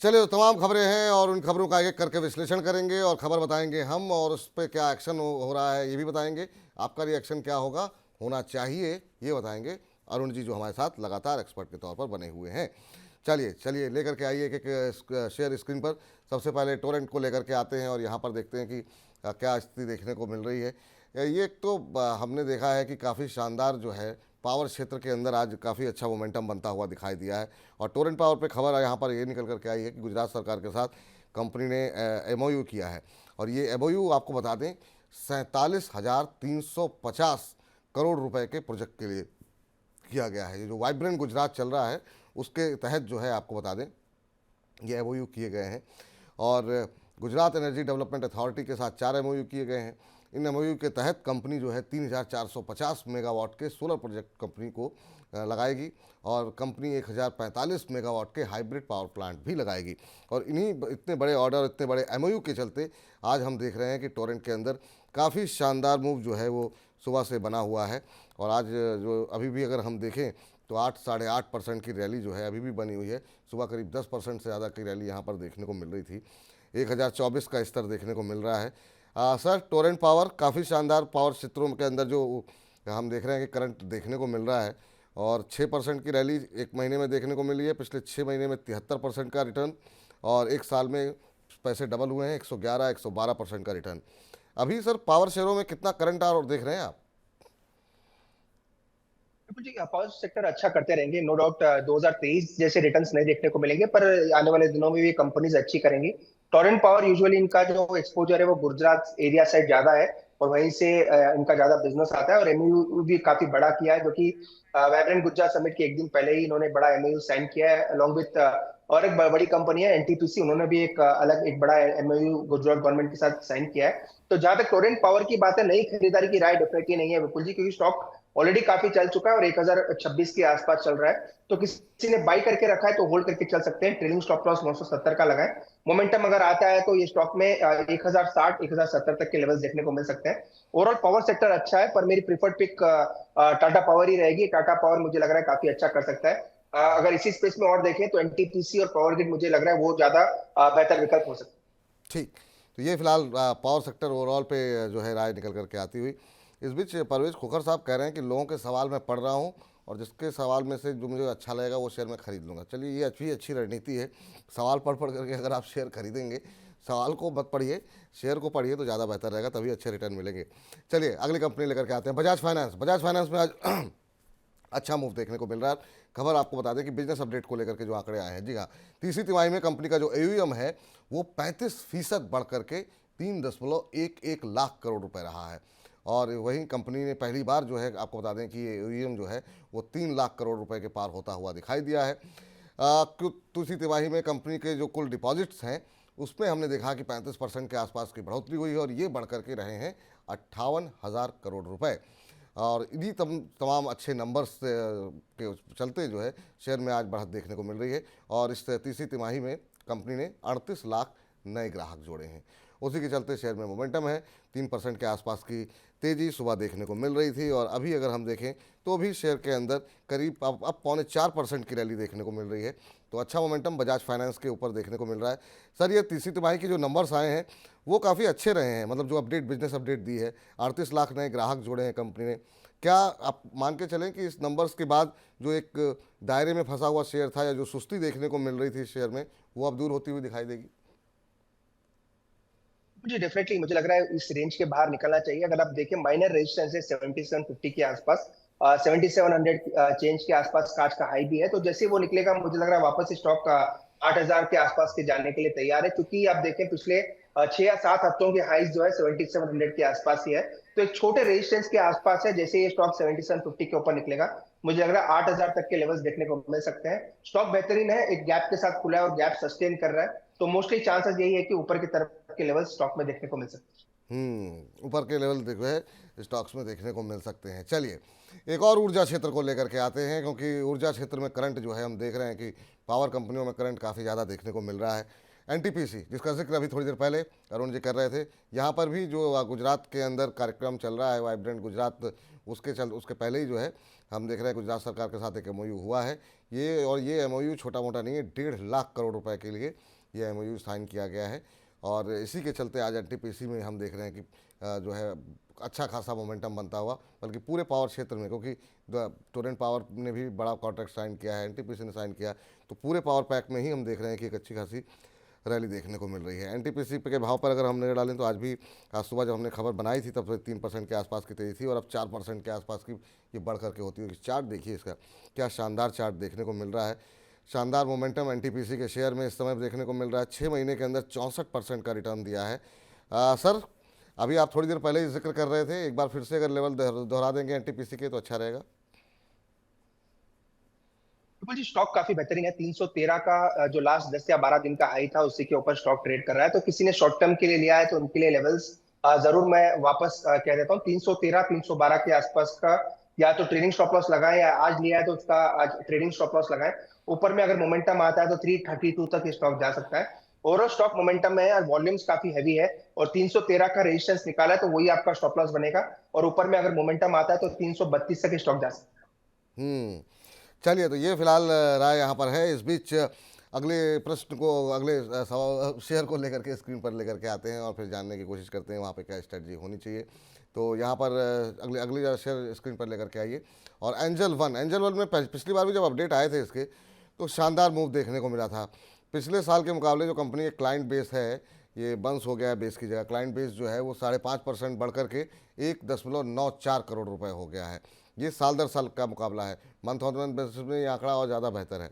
चलिए, तो तमाम खबरें हैं और उन खबरों का एक-एक करके विश्लेषण करेंगे और खबर बताएँगे हम और उस पे क्या एक्शन हो रहा है, ये भी बताएँगे। आपका रिएक्शन क्या होगा, होना चाहिए, ये बताएँगे। अरुण जी जो हमारे साथ लगातार एक्सपर्ट के तौर पर बने हुए हैं। चलिए लेकर के आइए एक-एक शेयर स्क्रीन पर। सबसे पहले टोरेंट को लेकर के आते हैं और यहाँ पर देखते हैं कि क्या स्थिति देखने को मिल रही है। ये एक तो हमने देखा है कि काफ़ी शानदार जो है पावर क्षेत्र के अंदर आज काफ़ी अच्छा मोमेंटम बनता हुआ दिखाई दिया है। और टोरेंट पावर पे खबर यहाँ पर ये निकल कर के आई है कि गुजरात सरकार के साथ कंपनी ने एमओयू किया है। और ये एमओयू आपको बता दें 47,350 करोड़ रुपए के प्रोजेक्ट के लिए किया गया है। ये जो वाइब्रेंट गुजरात चल रहा है उसके तहत जो है आपको बता दें ये एमओयू किए गए हैं। और गुजरात एनर्जी डेवलपमेंट अथॉरिटी के साथ 4 एमओयू किए गए हैं। इन एमओयू के तहत कंपनी जो है 3,450 मेगावाट के सोलर प्रोजेक्ट कंपनी को लगाएगी और कंपनी 1,045 मेगावाट के हाइब्रिड पावर प्लांट भी लगाएगी। और इतने बड़े ऑर्डर, इतने बड़े एमओयू के चलते आज हम देख रहे हैं कि टोरेंट के अंदर काफ़ी शानदार मूव जो है वो सुबह से बना हुआ है। और आज जो अभी भी अगर हम देखें तो 8-8.5% की रैली जो है अभी भी बनी हुई है। सुबह करीब 10% से ज़्यादा की रैली यहाँ पर देखने को मिल रही थी। 1024 का स्तर देखने को मिल रहा है। सर, टोरेंट पावर काफ़ी शानदार पावर क्षेत्रों के अंदर जो हम देख रहे हैं कि करंट देखने को मिल रहा है और 6% की रैली एक महीने में देखने को मिली है। पिछले 6 महीने में 73% का रिटर्न और एक साल में पैसे डबल हुए हैं। 111-112% का रिटर्न। अभी सर पावर शेयरों में कितना करंट और देख रहे हैं आप? जी, पावर सेक्टर अच्छा करते रहेंगे, नो डाउट। 2023 जैसे रिटर्न्स नहीं देखने को मिलेंगे, पर आने वाले दिनों में भी कंपनीज अच्छी करेंगी। टोरेंट पावर यूजुअली इनका जो एक्सपोजर है वो गुजरात एरिया साइड ज्यादा है और वहीं से इनका ज्यादा बिजनेस आता है। और एमयू भी काफी बड़ा किया है, जो कि वाइब्रेंट गुजरात समिट के एक दिन पहले ही इन्होंने बड़ा एमयू साइन किया है अलॉन्ग विथ और एक बड़ी कंपनी है एनटीपीसी, उन्होंने भी एक अलग एक बड़ा एमयू गुजरात गवर्नमेंट के साथ साइन किया है। तो जहां तक टोरेंट पावर की बात है, नई खरीदारी की राय डेफिनेटली नहीं है विपुल जी, क्योंकि स्टॉक ऑलरेडी काफी चल चुका है और 1026 के आसपास चल रहा है। तो किसी ने बाई करके रखा है तो होल्ड करके चल सकते हैं। ट्रेलिंग स्टॉप लॉस 970 का लगाए। मोमेंटम अगर आता है तो ये स्टॉक में 1060 1070 तक के लेवल्स देखने को मिल सकते हैं। ओवरऑल पावर सेक्टर अच्छा है, पर मेरी प्रीफर्ड पिक टाटा पावर ही रहेगी। टाटा पावर मुझे लग रहा है काफी अच्छा कर सकता है। अगर इसी स्पेस में और देखें तो एनटीपीसी और पावर ग्रिड मुझे लग रहा है वो ज्यादा बेहतर विकल्प हो सकता है। ठीक, तो ये फिलहाल पावर सेक्टर ओवरऑल पे जो है राय निकल करके आती हुई। इस बीच परवेज खोखर साहब कह रहे हैं कि लोगों के सवाल मैं पढ़ रहा हूँ और जिसके सवाल में से जो मुझे अच्छा लगेगा वो शेयर मैं खरीद लूँगा। चलिए, ये अच्छी रणनीति है। सवाल पढ़ पढ़ करके अगर आप शेयर खरीदेंगे, सवाल को मत पढ़िए, शेयर को पढ़िए तो ज़्यादा बेहतर रहेगा, तभी अच्छे रिटर्न मिलेंगे। चलिए अगली कंपनी लेकर के आते हैं, बजाज फाइनेंस में आज अच्छा मूव देखने को मिल रहा है। खबर आपको बता दें कि बिजनेस अपडेट को लेकर के जो आंकड़े आए हैं, जी हाँ, तीसरी तिमाही में कंपनी का जो एयूएम है वो 35% बढ़ करके 3.11 लाख करोड़ रुपए रहा है। और वहीं कंपनी ने पहली बार जो है आपको बता दें कि ये एयूएम जो है वो 3 लाख करोड़ रुपए के पार होता हुआ दिखाई दिया है। दूसरी तिमाही में कंपनी के जो कुल डिपॉजिट्स हैं उसमें हमने देखा कि 35% के आसपास की बढ़ोतरी हुई है और ये बढ़ करके रहे हैं 58,000 करोड़ रुपए। और इन्हीं तमाम अच्छे नंबर्स के चलते जो है शेयर में आज बढ़त देखने को मिल रही है। और इस तीसरी तिमाही में कंपनी ने 38 लाख नए ग्राहक जोड़े हैं। उसी के चलते शेयर में मोमेंटम है। 3% के आसपास की तेज़ी सुबह देखने को मिल रही थी और अभी अगर हम देखें तो भी शेयर के अंदर करीब अब 3.25% की रैली देखने को मिल रही है। तो अच्छा मोमेंटम बजाज फाइनेंस के ऊपर देखने को मिल रहा है। सर, ये तीसरी तिमाही की जो नंबर्स आए हैं वो काफ़ी अच्छे रहे हैं, मतलब जो बिजनेस अपडेट दी है, 38 लाख नए ग्राहक जोड़े हैं कंपनी ने। क्या आप मान के चलें कि इस नंबर्स के बाद जो एक दायरे में फंसा हुआ शेयर था या जो सुस्ती देखने को मिल रही थी शेयर में, वो अब दूर होती हुई दिखाई देगी? जी, डेफिनेटली मुझे लग रहा है इस रेंज के बाहर निकलना चाहिए। अगर आप देखें माइनर रेजिस्टेंस है 7750 के आसपास, 7700 चेंज के आसपास कांच का हाई भी है। तो जैसे वो निकलेगा मुझे लग रहा है वापस स्टॉक 8000 के आसपास के जाने के लिए तैयार है, क्योंकि आप देखें पिछले 6 या 7 हफ्तों के हाईज जो है 7700 के आसपास ही है। तो एक छोटे रेजिस्टेंस के आसपास है। जैसे ये स्टॉक 7750 के ऊपर निकलेगा मुझे लग रहा है 8000 तक के लेवल्स देखने को मिल सकते हैं। स्टॉक बेहतरीन है, एक गैप के साथ खुला है और गैप सस्टेन कर रहा है। तो मोस्टली चांसेस यही है कि ऊपर की तरफ के लेवल स्टॉक में देखने को मिल सकते हैं। ऊपर के लेवल देखो है स्टॉक्स में देखने को मिल सकते हैं। चलिए एक और ऊर्जा क्षेत्र को लेकर के आते हैं, क्योंकि ऊर्जा क्षेत्र में करंट जो है हम देख रहे हैं कि पावर कंपनियों में करंट काफ़ी ज़्यादा देखने को मिल रहा है। एनटीपीसी जिसका जिक्र अभी थोड़ी देर पहले अरुण जी कर रहे थे, यहाँ पर भी जो गुजरात के अंदर कार्यक्रम चल रहा है वाइब्रेंट गुजरात, उसके पहले ही जो है हम देख रहे हैं गुजरात सरकार के साथ एक एमओयू हुआ है। ये एमओयू छोटा मोटा नहीं है, 1.5 लाख करोड़ रुपए के लिए ये एमओयू साइन किया गया है। और इसी के चलते आज एनटीपीसी में हम देख रहे हैं कि जो है अच्छा खासा मोमेंटम बनता हुआ, बल्कि पूरे पावर क्षेत्र में, क्योंकि टोरेंट पावर ने भी बड़ा कॉन्ट्रैक्ट साइन किया है, एनटीपीसी ने साइन किया, तो पूरे पावर पैक में ही हम देख रहे हैं कि एक अच्छी खासी रैली देखने को मिल रही है। एनटीपीसी के भाव पर अगर हम नजर डालें तो आज सुबह जब हमने खबर बनाई थी तब से 3% के आसपास की तेजी थी, और अब 4% के आसपास की ये बढ़ करके होती है। चार्ट देखिए इसका, क्या शानदार चार्ट देखने को मिल रहा है। शानदार मोमेंटम एनटीपीसी के शेयर में इस समय देखने को मिल रहा है। 6 महीने के अंदर 64% का रिटर्न दिया है। सर, अभी आप थोड़ी देर पहले ही जिक्र कर रहे थे, एक बार फिर से अगर लेवल दोहरा देंगे एनटीपीसी के तो अच्छा रहेगा। बिल्कुल जी, स्टॉक काफी बेहतरीन है। 313 का जो लास्ट 10 या 12 दिन का हाई था उसी के ऊपर स्टॉक ट्रेड कर रहा है। तो किसी ने शॉर्ट टर्म के लिए लिया है तो उनके लिए लेवल्स जरूर मैं वापस कह देता हूँ, 313 312 के आसपास का या तो ट्रेडिंग स्टॉप लॉस लगाएं, या आज लिया है तो उसका आज ट्रेडिंग स्टॉप लॉस लगाएं। ऊपर में अगर मोमेंटम आता है तो 332 तक स्टॉक जा सकता है। ओवरऑल स्टॉक मोमेंटम में है और वॉल्यूम्स काफी हैवी है, और 313 का रेजिस्टेंस निकाला है तो वही आपका स्टॉप लॉस बनेगा। और ऊपर में अगर मोमेंटम आता है तो 332 तक स्टॉक जा सकता है। चलिए, तो ये फिलहाल राय यहाँ पर है। इस बीच अगले प्रश्न को, अगले शेयर को लेकर के स्क्रीन पर लेकर के आते हैं और फिर जानने की कोशिश करते हैं वहाँ पे क्या स्ट्रेटजी होनी चाहिए। तो यहाँ पर अगले शेयर स्क्रीन पर लेकर के आइए। और एंजल वन में पिछली बार भी जब अपडेट आए थे इसके तो शानदार मूव देखने को मिला था। पिछले साल के मुकाबले जो कंपनी का क्लाइंट बेस है ये बंस हो गया है, बेस की जगह क्लाइंट बेस जो है वो 5.5% बढ़ करके 1.94 करोड़ रुपए हो गया है। ये साल दर साल का मुकाबला है। मंथ ऑन मंथ बेसिस में ये आंकड़ा और ज़्यादा बेहतर है।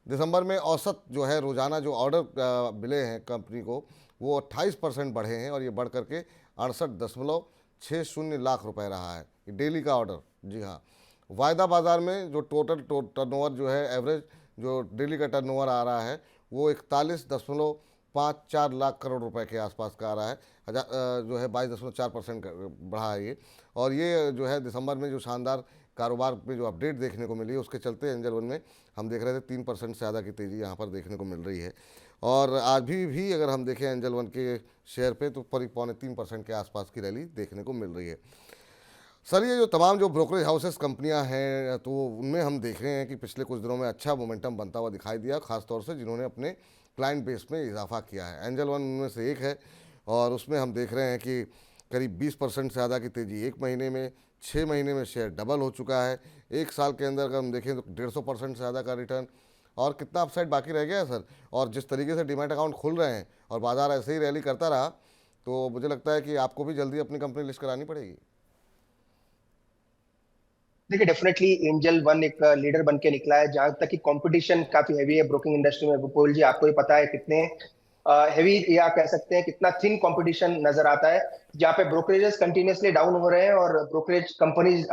दिसंबर में औसत जो है रोज़ाना जो ऑर्डर मिले हैं कंपनी को वो 28% बढ़े हैं, और ये बढ़ करके 68.60 लाख रुपए रहा है, ये डेली का ऑर्डर। जी हाँ, वायदा बाज़ार में जो टोटल टर्नओवर जो है, एवरेज जो डेली का टर्नओवर आ रहा है वो 41.54 लाख करोड़ रुपए के आसपास का आ रहा है। जो है 22.4% बढ़ा है ये। और ये जो है दिसंबर में जो शानदार कारोबार में जो अपडेट देखने को मिली है उसके चलते एंजल वन में हम देख रहे थे 3% से ज़्यादा की तेज़ी यहाँ पर देखने को मिल रही है। और आज भी अगर हम देखें एंजल वन के शेयर पे तो 3.25% के आसपास की रैली देखने को मिल रही है। सर, ये जो तमाम जो ब्रोकरेज हाउसेस कंपनियां हैं तो उनमें हम देख रहे हैं कि पिछले कुछ दिनों में अच्छा मोमेंटम बनता हुआ दिखाई दिया, खासतौर से जिन्होंने अपने क्लाइंट बेस में इजाफा किया है। एंजल वन उनमें से एक है, और उसमें हम देख रहे हैं कि करीब 20% से ज़्यादा की तेज़ी एक महीने में, 6 महीने में शेयर डबल हो चुका है। एक साल के अंदर अगर हम देखें तो 150% से ज़्यादा का रिटर्न। और कितना अपसाइड बाकी रह गया है सर। और जिस तरीके से डीमैट अकाउंट खुल रहे हैं और बाजार ऐसे ही रैली करता रहा तो मुझे लगता है कि आपको भी जल्दी अपनी कंपनी लिस्ट करानी पड़ेगी। देखिए, डेफिनेटली एंजल वन एक लीडर बन के निकला है। जहां तक कि कंपटीशन काफी हैवी है ब्रोकिंग इंडस्ट्री में, विपुल जी आपको ही पता है कितने हैवी या कह सकते हैं कितना थिन कंपटीशन नजर आता है। जहाँ पे ब्रोकरेजेस कंटिन्यूअसली डाउन हो रहे हैं और ब्रोकरेज कंपनीज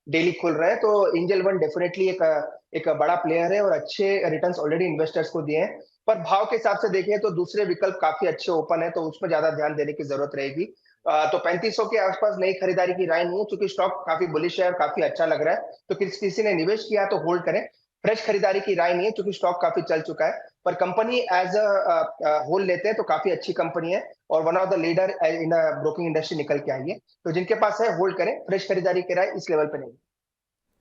डेली खुल रहे हैं, तो एंजल वन डेफिनेटली एक बड़ा प्लेयर है और अच्छे रिटर्न्स ऑलरेडी इन्वेस्टर्स को दिए हैं। पर भाव के हिसाब से देखें तो दूसरे विकल्प काफी अच्छे ओपन है, तो उसमें ज्यादा ध्यान देने की जरूरत रहेगी। तो 3500 के आसपास नई खरीदारी की राय नहीं है, क्योंकि स्टॉक काफी बुलिश है और काफी अच्छा लग रहा है। तो किसी ने निवेश किया तो होल्ड करें। फ्रेश खरीदारी की राय नहीं है, क्योंकि स्टॉक काफी चल चुका है। पर कंपनी एज अ होल लेते हैं तो काफी अच्छी कंपनी है और one of the leader in broking industry निकल के आई है। तो जिनके पास है होल्ड करें, फ्रेश खरीदारी की राय इस लेवल पे नहीं।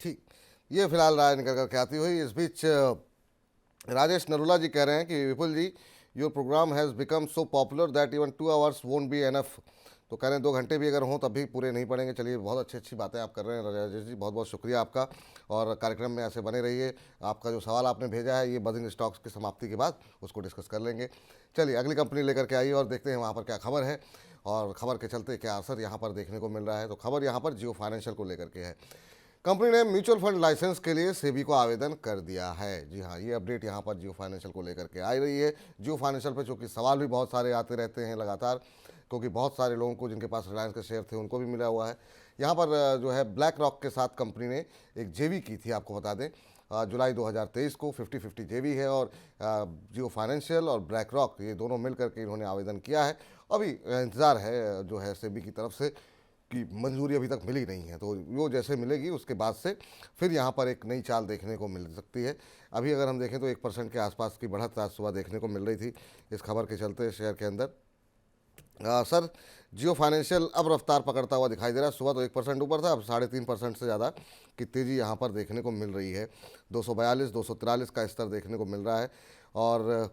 ठीक, ये फिलहाल राय निकल करके आती हुई। इस बीच राजेश नरूला जी कह रहे हैं कि Vipul ji, your programme has become so popular that even 2 hours won't be enough. तो कह रहे हैं 2 घंटे भी अगर हों तब भी पूरे नहीं पड़ेंगे। चलिए, बहुत अच्छी अच्छी बातें आप कर रहे हैं राजेश जी, बहुत बहुत शुक्रिया आपका। और कार्यक्रम में ऐसे बने रहिए। आपका जो सवाल आपने भेजा है ये बजिंग स्टॉक्स की समाप्ति के बाद उसको डिस्कस कर लेंगे। चलिए, अगली कंपनी लेकर के आइए और देखते हैं वहाँ पर क्या खबर है और खबर के चलते क्या असर यहाँ पर देखने को मिल रहा है। तो खबर यहाँ पर जियो फाइनेंशियल को लेकर के है। कंपनी ने म्यूचुअल फंड लाइसेंस के लिए सेबी को आवेदन कर दिया है। जी हाँ, ये अपडेट यहाँ पर जियो फाइनेंशियल को लेकर के आ रही है। जियो फाइनेंशियल पे चूँकि सवाल भी बहुत सारे आते रहते हैं लगातार, क्योंकि बहुत सारे लोगों को जिनके पास रिलायंस के शेयर थे उनको भी मिला हुआ है। यहाँ पर जो है ब्लैक रॉक के साथ कंपनी ने एक जेवी की थी, आपको बता दें जुलाई 2023 को 50-50 जेवी है। और जियो फाइनेंशियल और ब्लैक रॉक ये दोनों मिल करके इन्होंने आवेदन किया है। अभी इंतज़ार है जो है सेबी की तरफ से की मंजूरी अभी तक मिली नहीं है, तो वो जैसे मिलेगी उसके बाद से फिर यहाँ पर एक नई चाल देखने को मिल सकती है। अभी अगर हम देखें तो 1% के आसपास की बढ़त आज सुबह देखने को मिल रही थी इस खबर के चलते शेयर के अंदर। सर, जियो फाइनेंशियल अब रफ्तार पकड़ता हुआ दिखाई दे रहा है। सुबह तो 1% ऊपर था, अब 3.5% से ज़्यादा की तेज़ी यहाँ पर देखने को मिल रही है। 242 243 का स्तर देखने को मिल रहा है। और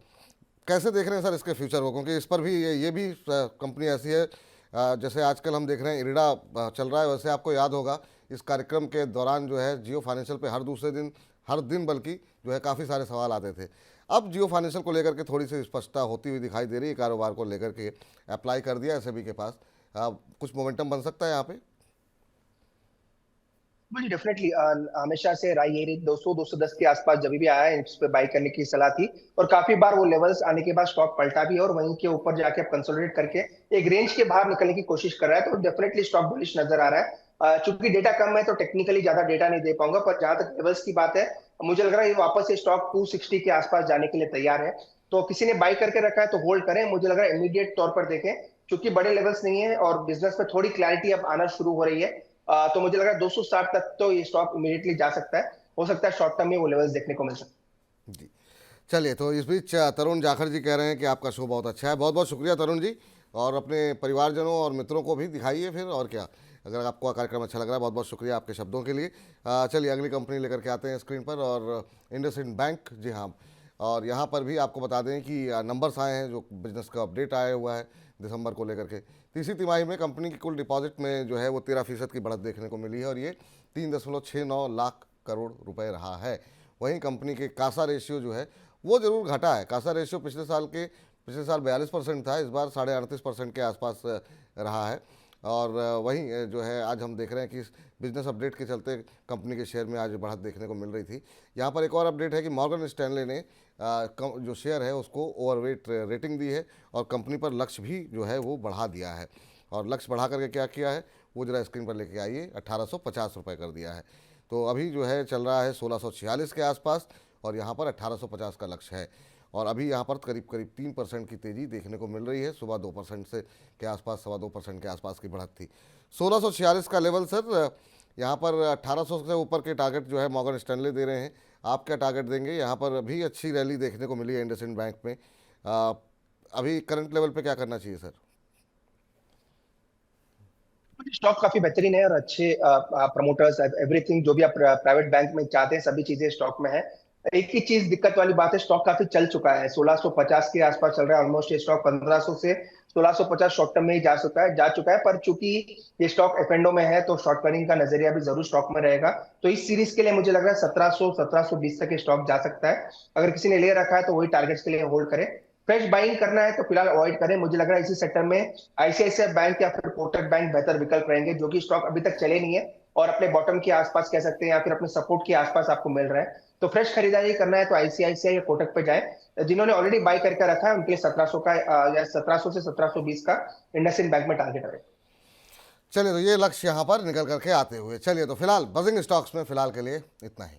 कैसे देख रहे हैं सर इसके फ्यूचर को, क्योंकि इस पर भी ये भी कंपनी ऐसी है, जैसे आजकल हम देख रहे हैं इरिडा चल रहा है, वैसे आपको याद होगा इस कार्यक्रम के दौरान जो है जियो फाइनेंशियल पे हर दूसरे दिन, हर दिन बल्कि जो है काफ़ी सारे सवाल आते थे। अब जियो फाइनेंशियल को लेकर के थोड़ी सी स्पष्टता होती हुई दिखाई दे रही है। कारोबार को लेकर के अप्लाई कर दिया एसएबी के पास, कुछ मोमेंटम बन सकता है यहाँ पे। मुझे डेफिनेटली हमेशा से राय ये रही 200 210 के आसपास जब भी आया है इस पे बाई करने की सलाह थी, और काफी बार वो लेवल्स आने के बाद स्टॉक पलटा भी है और वहीं के ऊपर जाके अब कंसोलिडेट करके एक रेंज के बाहर निकलने की कोशिश कर रहा है। तो डेफिनेटली स्टॉक बुलिश नजर आ रहा है। चूंकि डेटा कम है तो टेक्निकली ज्यादा डेटा नहीं दे पाऊंगा, पर जहां तक लेवल्स की बात है मुझे लग रहा है ये वापस से स्टॉक 260 के आसपास जाने के लिए तैयार है। तो किसी ने बाई करके रखा है तो होल्ड करें, मुझे लग रहा है इमीडिएट तौर पर देखें, क्योंकि बड़े लेवल्स नहीं है और बिजनेस में थोड़ी क्लैरिटी अब आना शुरू हो रही है। तो मुझे लग रहा है 260 तक तो ये स्टॉक इमीडिएटली जा सकता है। हो सकता है शॉर्ट टर्म में वो लेवल्स देखने को मिल सकते हैं। जी, चलिए, तो इस बीच तरुण जाखड़ जी कह रहे हैं कि आपका शो बहुत अच्छा है। बहुत बहुत शुक्रिया तरुण जी, और अपने परिवारजनों और मित्रों को भी दिखाइए फिर, और क्या, अगर आपको कार्यक्रम अच्छा लग रहा है। बहुत बहुत शुक्रिया आपके शब्दों के लिए। चलिए अगली कंपनी लेकर के आते हैं स्क्रीन पर, और इंडसइंड बैंक। जी हाँ, और यहाँ पर भी आपको बता दें कि नंबर्स आए हैं, जो बिजनेस का अपडेट आया हुआ है दिसंबर को लेकर के। तीसरी तिमाही में कंपनी की कुल डिपॉजिट में जो है वो 13% की बढ़त देखने को मिली है, और ये 3.69 लाख करोड़ रुपए रहा है। वहीं कंपनी के कासा रेशियो जो है वो ज़रूर घटा है। कासा रेशियो पिछले साल 42% था, इस बार 38.5% के आसपास रहा है। और वहीं जो है आज हम देख रहे हैं कि इस बिजनेस अपडेट के चलते कंपनी के शेयर में आज बढ़त देखने को मिल रही थी। यहाँ पर एक और अपडेट है कि मॉर्गन स्टैनले ने जो शेयर है उसको ओवरवेट रेटिंग दी है, और कंपनी पर लक्ष्य भी जो है वो बढ़ा दिया है। और लक्ष्य बढ़ा करके क्या किया है वो जरा स्क्रीन पर लेके आइए, 1850 रुपये कर दिया है। तो अभी जो है चल रहा है 1646 के आसपास, और यहाँ पर 1850 का लक्ष्य है। और अभी यहाँ पर करीब करीब 3% की तेज़ी देखने को मिल रही है। सुबह 2% से के आसपास, 2.25% के आसपास की बढ़त थी। 1646 का लेवल सर, यहाँ पर 1800 से ऊपर के टारगेट जो है मॉर्गन स्टैनले दे रहे हैं। आप क्या टारगेट देंगे? यहाँ पर अभी अच्छी रैली देखने को मिली है इंडसइंड बैंक में। अभी करंट लेवल पे क्या करना चाहिए सर? स्टॉक काफी बेहतरीन है और अच्छे प्रमोटर्स, एवरीथिंग जो भी आप प्राइवेट बैंक में चाहते हैं सभी चीजें स्टॉक में है। एक ही चीज दिक्कत वाली बात है, स्टॉक काफी चल चुका है, 1650 के आसपास चल रहा है ऑलमोस्ट। ये स्टॉक 1500 से 1650 शॉर्ट टर्म में ही जा चुका है। पर चूंकि ये स्टॉक एफ एंडो में है तो शॉर्ट कवरिंग का नजरिया भी जरूर स्टॉक में रहेगा। तो इस सीरीज के लिए मुझे लग रहा है 1700 1720 तक ये स्टॉक जा सकता है। अगर किसी ने ले रखा है तो वही टारगेट्स के लिए होल्ड करें। फ्रेश बाइंग करना है तो फिलहाल अवॉइड करें। मुझे लग रहा है इसी सेक्टर में आईसीआईसीआई बैंक या फिर कोटक बैंक बेहतर विकल्प रहेंगे, जो कि स्टॉक अभी तक चले नहीं है और अपने बॉटम के आसपास कह सकते हैं या फिर अपने सपोर्ट के आसपास आपको मिल रहा है। तो फ्रेश खरीदारी करना है तो आईसीआईसीआई या कोटक पे जाए। जिन्होंने ऑलरेडी बाय करके रखा है उनके लिए 1700 का या 1700 से 1720 का इंडसइंड बैंक में टारगेट है। चलिए, तो ये लक्ष्य यहाँ पर निकल करके आते हुए, चलिए तो फिलहाल बजिंग स्टॉक्स में फिलहाल के लिए इतना ही।